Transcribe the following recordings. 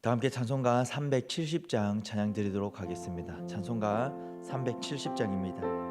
다 함께 찬송가 370장 찬양 드리도록 하겠습니다. 찬송가 370장입니다.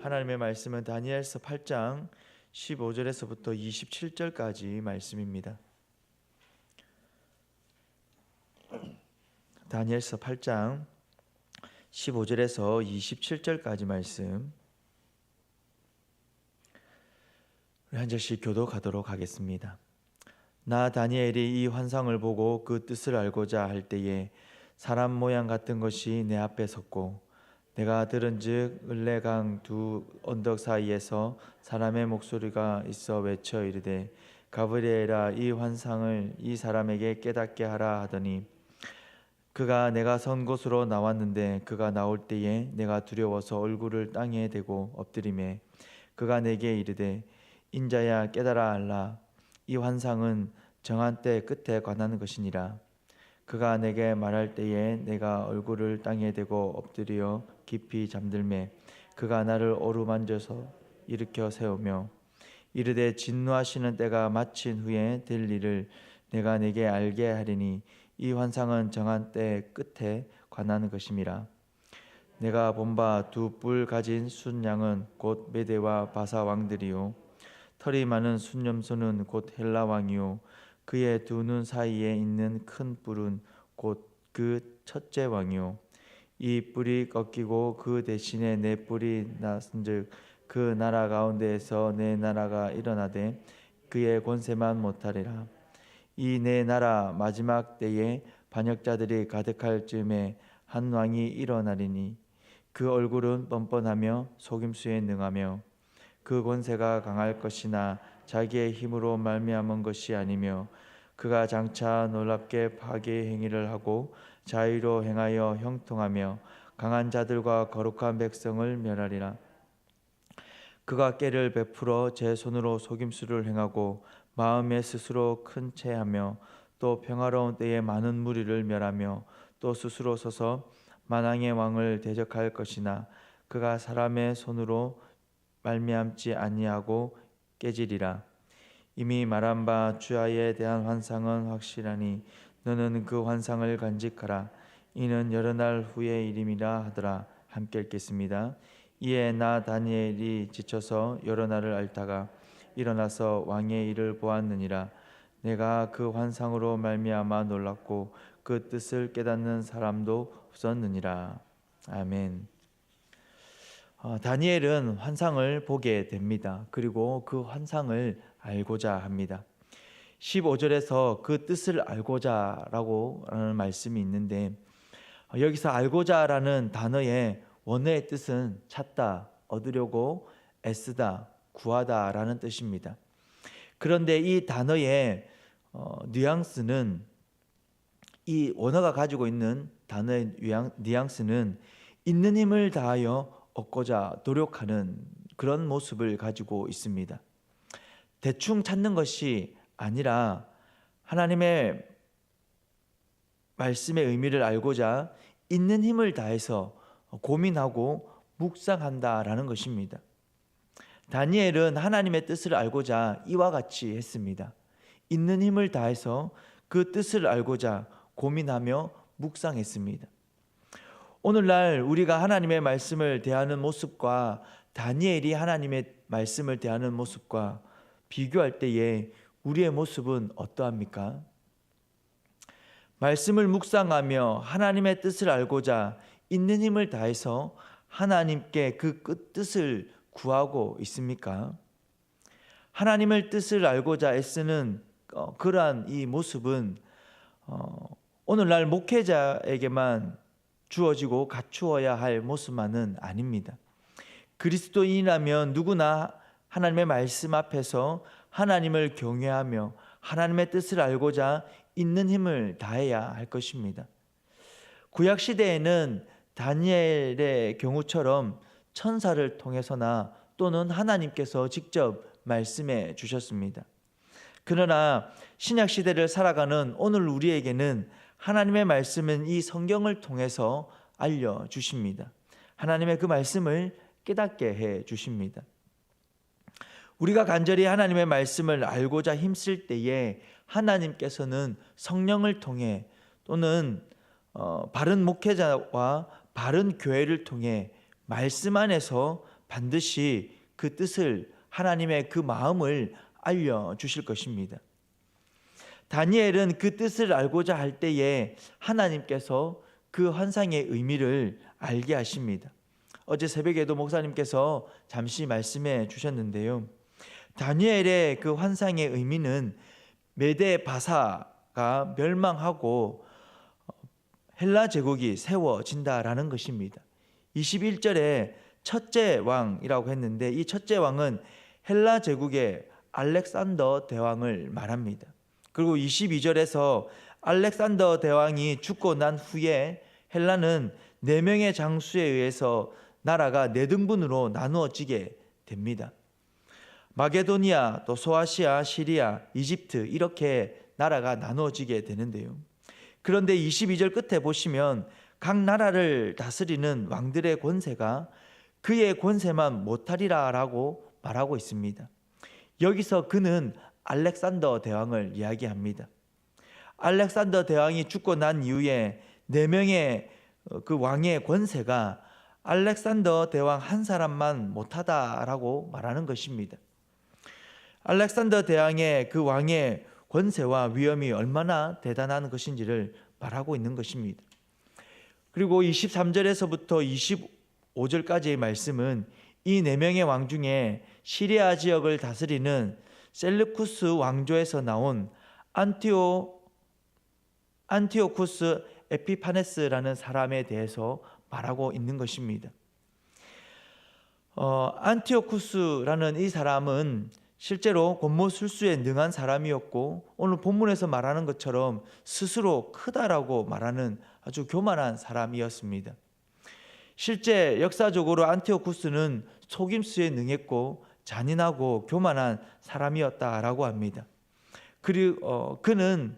하나님의 말씀은 다니엘서 8장 15절에서부터 27절까지 말씀입니다. 다니엘서 8장 15절에서 27절까지 말씀, 한 절씩 교독하도록 하겠습니다. 나 다니엘이 이 환상을 보고 그 뜻을 알고자 할 때에 사람 모양 같은 것이 내 앞에 섰고, 내가 들은즉 을레강 두 언덕 사이에서 사람의 목소리가 있어 외쳐 이르되 가브리엘아, 이 환상을 이 사람에게 깨닫게 하라 하더니, 그가 내가 선 곳으로 나왔는데 그가 나올 때에 내가 두려워서 얼굴을 땅에 대고 엎드리매, 그가 내게 이르되 인자야, 깨달아 알라. 이 환상은 정한 때 끝에 관한 것이니라. 그가 내게 말할 때에 내가 얼굴을 땅에 대고 엎드려 깊이 잠들매, 그가 나를 어루만져서 일으켜 세우며 이르되 진노하시는 때가 마친 후에 될 일을 내가 내게 알게 하리니 이 환상은 정한 때 끝에 관한 것임이라. 내가 본 바 두 뿔 가진 순양은 곧 메대와 바사 왕들이요 털이 많은 순염소는 곧 헬라 왕이요 그의 두 눈 사이에 있는 큰 뿔은 곧 그 첫째 왕이요 이 뿔이 꺾이고 그 대신에 내 뿔이 났은즉 그 나라 가운데에서 내 나라가 일어나되 그의 권세만 못하리라. 이 내 나라 마지막 때에 반역자들이 가득할 즈음에 한 왕이 일어나리니 그 얼굴은 뻔뻔하며 속임수에 능하며 그 권세가 강할 것이나 자기의 힘으로 말미암은 것이 아니며 그가 장차 놀랍게 파괴 행위를 하고 자의로 행하여 형통하며 강한 자들과 거룩한 백성을 멸하리라. 그가 깨를 베풀어 제 손으로 속임수를 행하고 마음에 스스로 큰 체하며 또 평화로운 때에 많은 무리를 멸하며 또 스스로 서서 만왕의 왕을 대적할 것이나 그가 사람의 손으로 말미암지 아니하고 깨지리라. 이미 말한 바 주야에 대한 환상은 확실하니 너는 그 환상을 간직하라. 이는 여러 날 후의 일임이라 하더라. 함께 읽겠습니다. 이에 나 다니엘이 지쳐서 여러 날을 앓다가 일어나서 왕의 일을 보았느니라. 내가 그 환상으로 말미암아 놀랐고 그 뜻을 깨닫는 사람도 없었느니라. 아멘. 다니엘은 환상을 보게 됩니다. 그리고 그 환상을 알고자 합니다. 15절에서 그 뜻을 알고자 라고 하는 말씀이 있는데 여기서 알고자라는 단어의 원어의 뜻은 찾다, 얻으려고 애쓰다, 구하다 라는 뜻입니다. 그런데 이 단어의 뉘앙스는 이 원어가 가지고 있는 단어의 뉘앙스는 있는 힘을 다하여 얻고자 노력하는 그런 모습을 가지고 있습니다. 대충 찾는 것이 아니라 하나님의 말씀의 의미를 알고자 있는 힘을 다해서 고민하고 묵상한다라는 것입니다. 다니엘은 하나님의 뜻을 알고자 이와 같이 했습니다. 있는 힘을 다해서 그 뜻을 알고자 고민하며 묵상했습니다. 오늘날 우리가 하나님의 말씀을 대하는 모습과 다니엘이 하나님의 말씀을 대하는 모습과 비교할 때에 우리의 모습은 어떠합니까? 말씀을 묵상하며 하나님의 뜻을 알고자 있는 힘을 다해서 하나님께 그 뜻을 구하고 있습니까? 하나님의 뜻을 알고자 애쓰는 그러한 이 모습은 오늘날 목회자에게만 주어지고 갖추어야 할 모습만은 아닙니다. 그리스도인이라면 누구나 하나님의 말씀 앞에서 하나님을 경외하며 하나님의 뜻을 알고자 있는 힘을 다해야 할 것입니다. 구약 시대에는 다니엘의 경우처럼 천사를 통해서나 또는 하나님께서 직접 말씀해 주셨습니다. 그러나 신약 시대를 살아가는 오늘 우리에게는 하나님의 말씀은 이 성경을 통해서 알려주십니다. 하나님의 그 말씀을 깨닫게 해 주십니다. 우리가 간절히 하나님의 말씀을 알고자 힘쓸 때에 하나님께서는 성령을 통해 또는 바른 목회자와 바른 교회를 통해 말씀 안에서 반드시 그 뜻을 하나님의 그 마음을 알려주실 것입니다. 다니엘은 그 뜻을 알고자 할 때에 하나님께서 그 환상의 의미를 알게 하십니다. 어제 새벽에도 목사님께서 잠시 말씀해 주셨는데요. 다니엘의 그 환상의 의미는 메데 바사가 멸망하고 헬라 제국이 세워진다라는 것입니다. 21절에 첫째 왕이라고 했는데 이 첫째 왕은 헬라 제국의 알렉산더 대왕을 말합니다. 그리고 22절에서 알렉산더 대왕이 죽고 난 후에 헬라는 4명의 장수에 의해서 나라가 4등분으로 나누어지게 됩니다. 마게도니아, 또 소아시아, 시리아, 이집트 이렇게 나라가 나누어지게 되는데요. 그런데 22절 끝에 보시면 각 나라를 다스리는 왕들의 권세가 그의 권세만 못하리라 라고 말하고 있습니다. 여기서 그는 알렉산더 대왕을 이야기합니다. 알렉산더 대왕이 죽고 난 이후에 4명의 그 왕의 권세가 알렉산더 대왕 한 사람만 못하다라고 말하는 것입니다. 알렉산더 대왕의 그 왕의 권세와 위엄이 얼마나 대단한 것인지를 말하고 있는 것입니다. 그리고 23절에서부터 25절까지의 말씀은 이 4명의 왕 중에 시리아 지역을 다스리는 셀루쿠스 왕조에서 나온 안티오쿠스 에피파네스라는 사람에 대해서 말하고 있는 것입니다. 안티오쿠스라는 이 사람은 실제로 권모술수에 능한 사람이었고, 오늘 본문에서 말하는 것처럼 스스로 크다라고 말하는 아주 교만한 사람이었습니다. 실제 역사적으로 안티오쿠스는 속임수에 능했고 잔인하고 교만한 사람이었다라고 합니다. 그리고 그는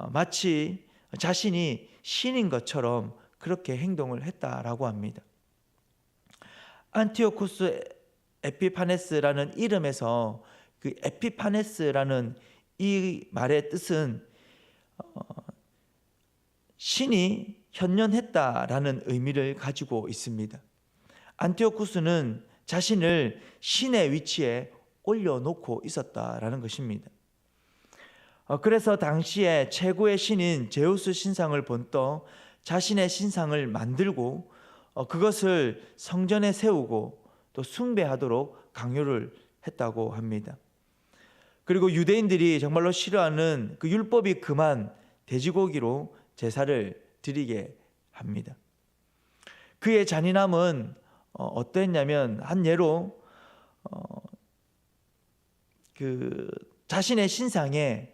마치 자신이 신인 것처럼 그렇게 행동을 했다라고 합니다. 안티오쿠스 에피파네스라는 이름에서 그 에피파네스라는 이 말의 뜻은 신이 현현했다라는 의미를 가지고 있습니다. 안티오쿠스는 자신을 신의 위치에 올려놓고 있었다라는 것입니다. 그래서 당시에 최고의 신인 제우스 신상을 본떠 자신의 신상을 만들고 그것을 성전에 세우고 또 숭배하도록 강요를 했다고 합니다. 그리고 유대인들이 정말로 싫어하는 그 율법이 금한 돼지고기로 제사를 드리게 합니다. 그의 잔인함은 어땠냐면, 한 예로 그 자신의 신상에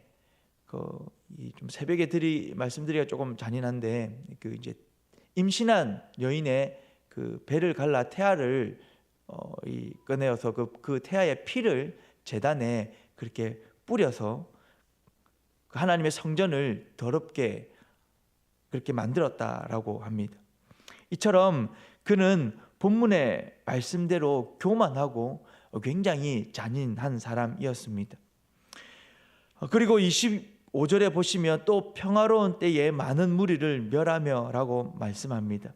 좀 새벽에 말씀드리기가 조금 잔인한데, 그 이제 임신한 여인의 그 배를 갈라 태아를 꺼내어서 그 태아의 피를 제단에 그렇게 뿌려서 하나님의 성전을 더럽게 그렇게 만들었다라고 합니다. 이처럼 그는 본문의 말씀대로 교만하고 굉장히 잔인한 사람이었습니다. 그리고 25절에 보시면 또 평화로운 때에 많은 무리를 멸하며라고 말씀합니다.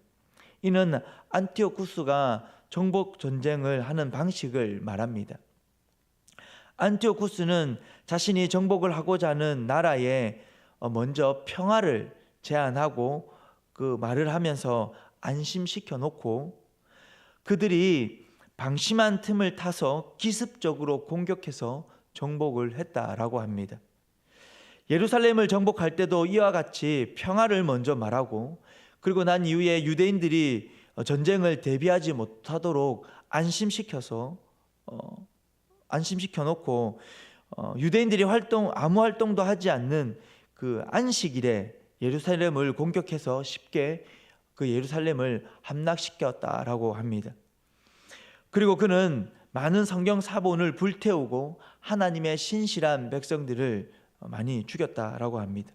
이는 안티오쿠스가 정복 전쟁을 하는 방식을 말합니다. 안티오쿠스는 자신이 정복을 하고자 하는 나라에 먼저 평화를 제안하고 그 말을 하면서 안심시켜 놓고 그들이 방심한 틈을 타서 기습적으로 공격해서 정복을 했다라고 합니다. 예루살렘을 정복할 때도 이와 같이 평화를 먼저 말하고, 그리고 난 이후에 유대인들이 전쟁을 대비하지 못하도록 안심시켜 놓고 유대인들이 아무 활동도 하지 않는 그 안식일에 예루살렘을 공격해서 쉽게 그 예루살렘을 함락시켰다라고 합니다. 그리고 그는 많은 성경 사본을 불태우고 하나님의 신실한 백성들을 많이 죽였다라고 합니다.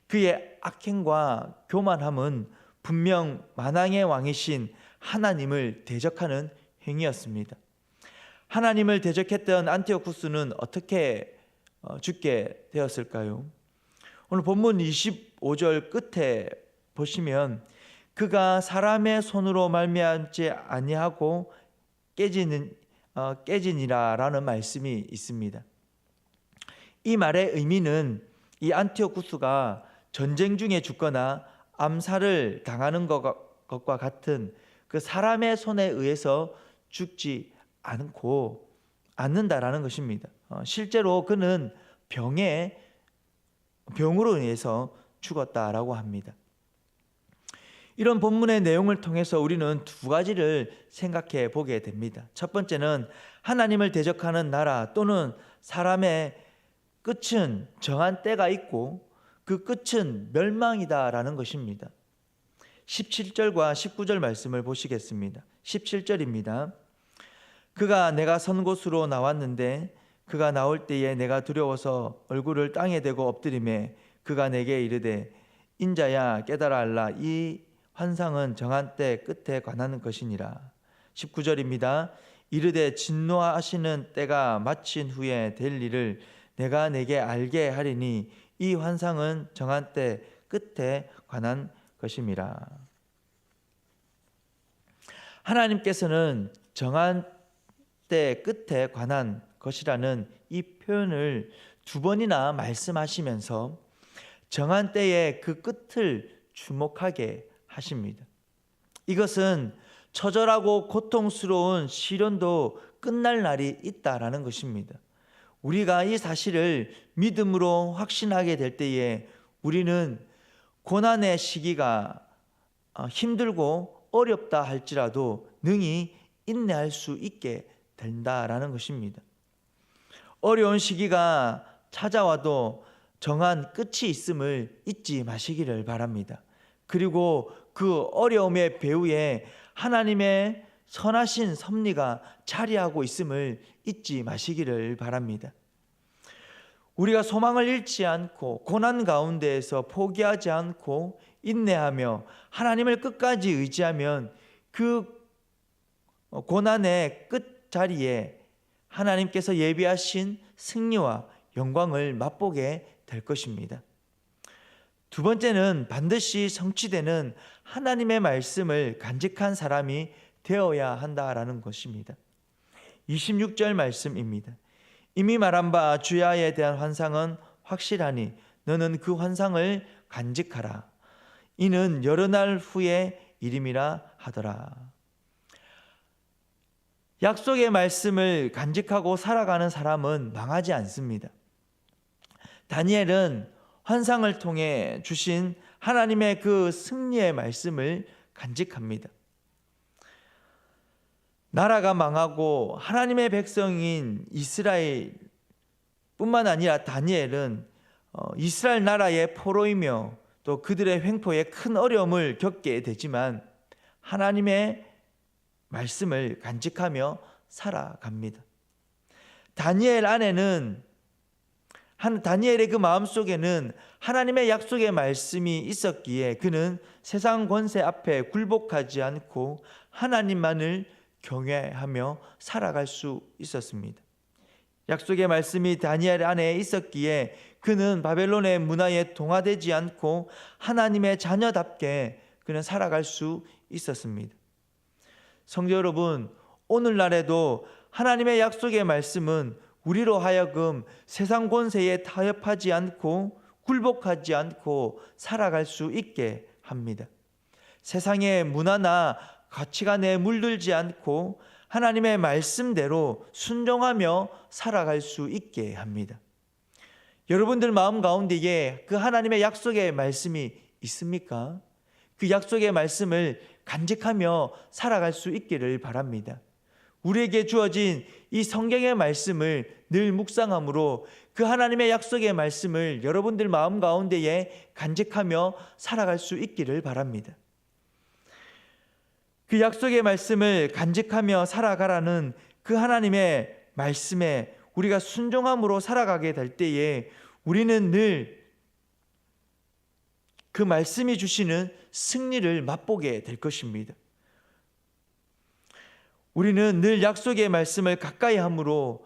그의 악행과 교만함은 분명 만왕의 왕이신 하나님을 대적하는 행위였습니다. 하나님을 대적했던 안티오쿠스는 어떻게 죽게 되었을까요? 오늘 본문 25절 끝에 보시면 그가 사람의 손으로 말미암지 아니하고 깨지니라라는 말씀이 있습니다. 이 말의 의미는 이 안티오쿠스가 전쟁 중에 죽거나 암살을 당하는 것과 같은 그 사람의 손에 의해서 죽지 않는다라는 것입니다. 실제로 그는 병으로 인해서 죽었다라고 합니다. 이런 본문의 내용을 통해서 우리는 두 가지를 생각해 보게 됩니다. 첫 번째는 하나님을 대적하는 나라 또는 사람의 끝은 정한 때가 있고 그 끝은 멸망이다라는 것입니다. 17절과 19절 말씀을 보시겠습니다. 17절입니다. 그가 내가 선 곳으로 나왔는데 그가 나올 때에 내가 두려워서 얼굴을 땅에 대고 엎드리매 그가 내게 이르되 인자야 깨달아 알라 이 환상은 정한 때 끝에 관한 것이니라. 19절입니다. 이르되 진노하시는 때가 마친 후에 될 일을 내가 내게 알게 하리니 이 환상은 정한 때 끝에 관한 것임이라. 하나님께서는 정한 때 끝에 관한 것이라는 이 표현을 두 번이나 말씀하시면서 정한 때의 그 끝을 주목하게 하십니다. 이것은 처절하고 고통스러운 시련도 끝날 날이 있다라는 것입니다. 우리가 이 사실을 믿음으로 확신하게 될 때에 우리는 고난의 시기가 힘들고 어렵다 할지라도 능히 인내할 수 있게 된다라는 것입니다. 어려운 시기가 찾아와도 정한 끝이 있음을 잊지 마시기를 바랍니다. 그리고 그 어려움의 배후에 하나님의 선하신 섭리가 자리하고 있음을 잊지 마시기를 바랍니다. 우리가 소망을 잃지 않고 고난 가운데에서 포기하지 않고 인내하며 하나님을 끝까지 의지하면 그 고난의 끝자리에 하나님께서 예비하신 승리와 영광을 맛보게 될 것입니다. 두 번째는 반드시 성취되는 하나님의 말씀을 간직한 사람이 되어야 한다라는 것입니다. 26절 말씀입니다. 이미 말한 바 주야에 대한 환상은 확실하니 너는 그 환상을 간직하라. 이는 여러 날 후의 일임이라 하더라. 약속의 말씀을 간직하고 살아가는 사람은 망하지 않습니다. 다니엘은 환상을 통해 주신 하나님의 그 승리의 말씀을 간직합니다. 나라가 망하고 하나님의 백성인 이스라엘 뿐만 아니라 다니엘은 이스라엘 나라의 포로이며 또 그들의 횡포에 큰 어려움을 겪게 되지만 하나님의 말씀을 간직하며 살아갑니다. 다니엘의 그 마음속에는 하나님의 약속의 말씀이 있었기에 그는 세상 권세 앞에 굴복하지 않고 하나님만을 경외하며 살아갈 수 있었습니다. 약속의 말씀이 다니엘 안에 있었기에 그는 바벨론의 문화에 동화되지 않고 하나님의 자녀답게 그는 살아갈 수 있었습니다. 성도 여러분, 오늘날에도 하나님의 약속의 말씀은 우리로 하여금 세상 권세에 타협하지 않고 굴복하지 않고 살아갈 수 있게 합니다. 세상의 문화나 가치관에 물들지 않고 하나님의 말씀대로 순종하며 살아갈 수 있게 합니다. 여러분들 마음 가운데에 그 하나님의 약속의 말씀이 있습니까? 그 약속의 말씀을 간직하며 살아갈 수 있기를 바랍니다. 우리에게 주어진 이 성경의 말씀을 늘 묵상함으로 그 하나님의 약속의 말씀을 여러분들 마음 가운데에 간직하며 살아갈 수 있기를 바랍니다. 그 약속의 말씀을 간직하며 살아가라는 그 하나님의 말씀에 우리가 순종함으로 살아가게 될 때에 우리는 늘 그 말씀이 주시는 승리를 맛보게 될 것입니다. 우리는 늘 약속의 말씀을 가까이 함으로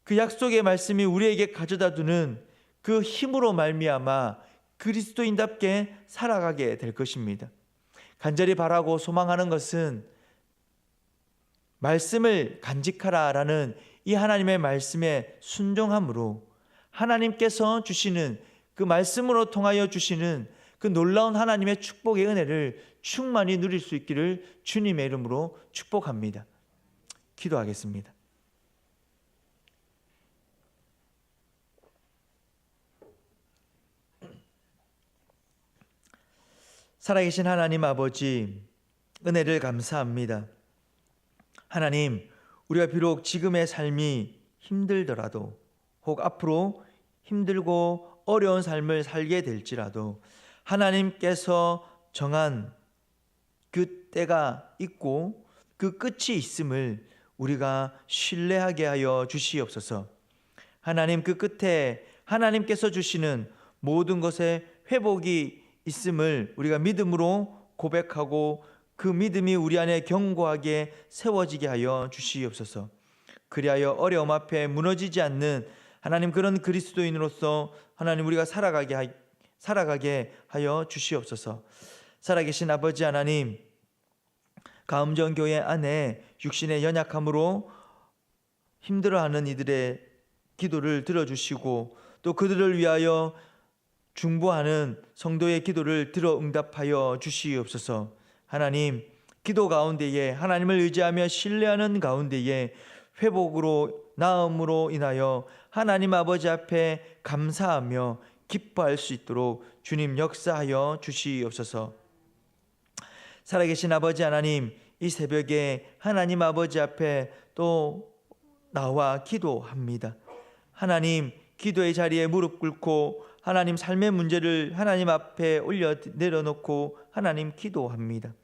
그 약속의 말씀이 우리에게 가져다 두는 그 힘으로 말미암아 그리스도인답게 살아가게 될 것입니다. 간절히 바라고 소망하는 것은 말씀을 간직하라라는 이 하나님의 말씀에 순종함으로 하나님께서 주시는 그 말씀으로 통하여 주시는 그 놀라운 하나님의 축복의 은혜를 충만히 누릴 수 있기를 주님의 이름으로 축복합니다. 기도하겠습니다. 살아계신 하나님 아버지, 은혜를 감사합니다. 하나님, 우리가 비록 지금의 삶이 힘들더라도 혹 앞으로 힘들고 어려운 삶을 살게 될지라도 하나님께서 정한 그 때가 있고 그 끝이 있음을 우리가 신뢰하게 하여 주시옵소서. 하나님, 그 끝에 하나님께서 주시는 모든 것에 회복이 있음을 우리가 믿음으로 고백하고 그 믿음이 우리 안에 견고하게 세워지게 하여 주시옵소서. 그리하여 어려움 앞에 무너지지 않는 하나님, 그런 그리스도인으로서 하나님 우리가 살아가게 하여 주시옵소서. 살아계신 아버지 하나님, 가음정교회 안에 육신의 연약함으로 힘들어하는 이들의 기도를 들어주시고 또 그들을 위하여 중보하는 성도의 기도를 들어 응답하여 주시옵소서. 하나님, 기도 가운데에 하나님을 의지하며 신뢰하는 가운데에 회복으로 나음으로 인하여 하나님 아버지 앞에 감사하며 기뻐할 수 있도록 주님 역사하여 주시옵소서. 살아계신 아버지 하나님, 이 새벽에 하나님 아버지 앞에 또 나와 기도합니다. 하나님, 기도의 자리에 무릎 꿇고 하나님 삶의 문제를 하나님 앞에 올려 내려놓고 하나님 기도합니다.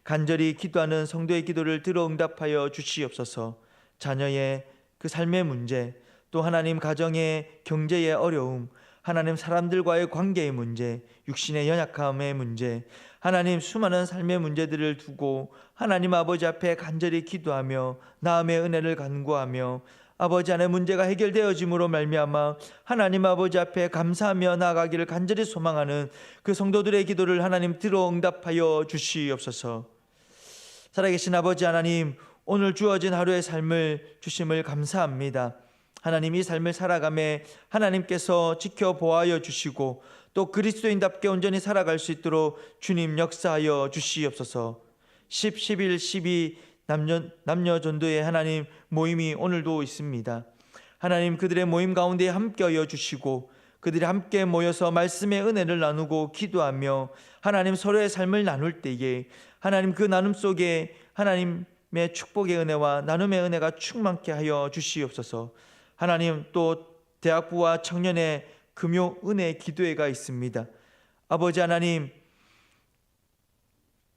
간절히 기도하는 성도의 기도를 들어 응답하여 주시옵소서. 자녀의 그 삶의 문제, 또 하나님 가정의 경제의 어려움, 하나님 사람들과의 관계의 문제, 육신의 연약함의 문제, 하나님 수많은 삶의 문제들을 두고 하나님 아버지 앞에 간절히 기도하며 나음의 은혜를 간구하며 아버지 안에 문제가 해결되어짐으로 말미암아 하나님 아버지 앞에 감사하며 나아가기를 간절히 소망하는 그 성도들의 기도를 하나님 들어 응답하여 주시옵소서. 살아계신 아버지 하나님, 오늘 주어진 하루의 삶을 주심을 감사합니다. 하나님, 이 삶을 살아가며 하나님께서 지켜보아여 주시고 또 그리스도인답게 온전히 살아갈 수 있도록 주님 역사하여 주시옵소서. 10, 11, 12 남녀 전도의 하나님 모임이 오늘도 있습니다. 하나님, 그들의 모임 가운데 함께하여 주시고 그들이 함께 모여서 말씀의 은혜를 나누고 기도하며 하나님 서로의 삶을 나눌 때에 하나님 그 나눔 속에 하나님의 축복의 은혜와 나눔의 은혜가 충만케 하여 주시옵소서. 하나님, 또 대학부와 청년의 금요 은혜 기도회가 있습니다. 아버지 하나님,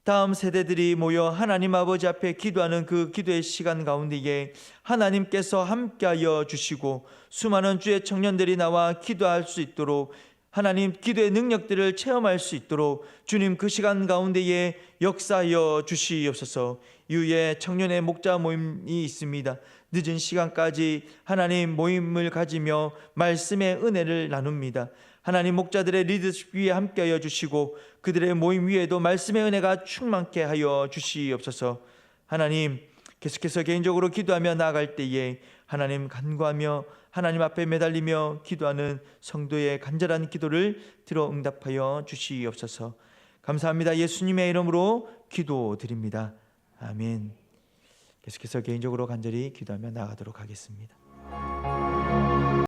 다음 세대들이 모여 하나님 아버지 앞에 기도하는 그 기도의 시간 가운데에 하나님께서 함께하여 주시고 수많은 주의 청년들이 나와 기도할 수 있도록 하나님 기도의 능력들을 체험할 수 있도록 주님 그 시간 가운데에 역사하여 주시옵소서. 이후에 청년의 목자 모임이 있습니다. 늦은 시간까지 하나님 모임을 가지며 말씀의 은혜를 나눕니다. 하나님 목자들의 리더십 위에 함께하여 주시고 그들의 모임 위에도 말씀의 은혜가 충만케 하여 주시옵소서. 하나님, 계속해서 개인적으로 기도하며 나아갈 때에 하나님 간구하며 하나님 앞에 매달리며 기도하는 성도의 간절한 기도를 들어 응답하여 주시옵소서. 감사합니다. 예수님의 이름으로 기도드립니다. 아멘. 계속해서 개인적으로 간절히 기도하며 나아가도록 하겠습니다.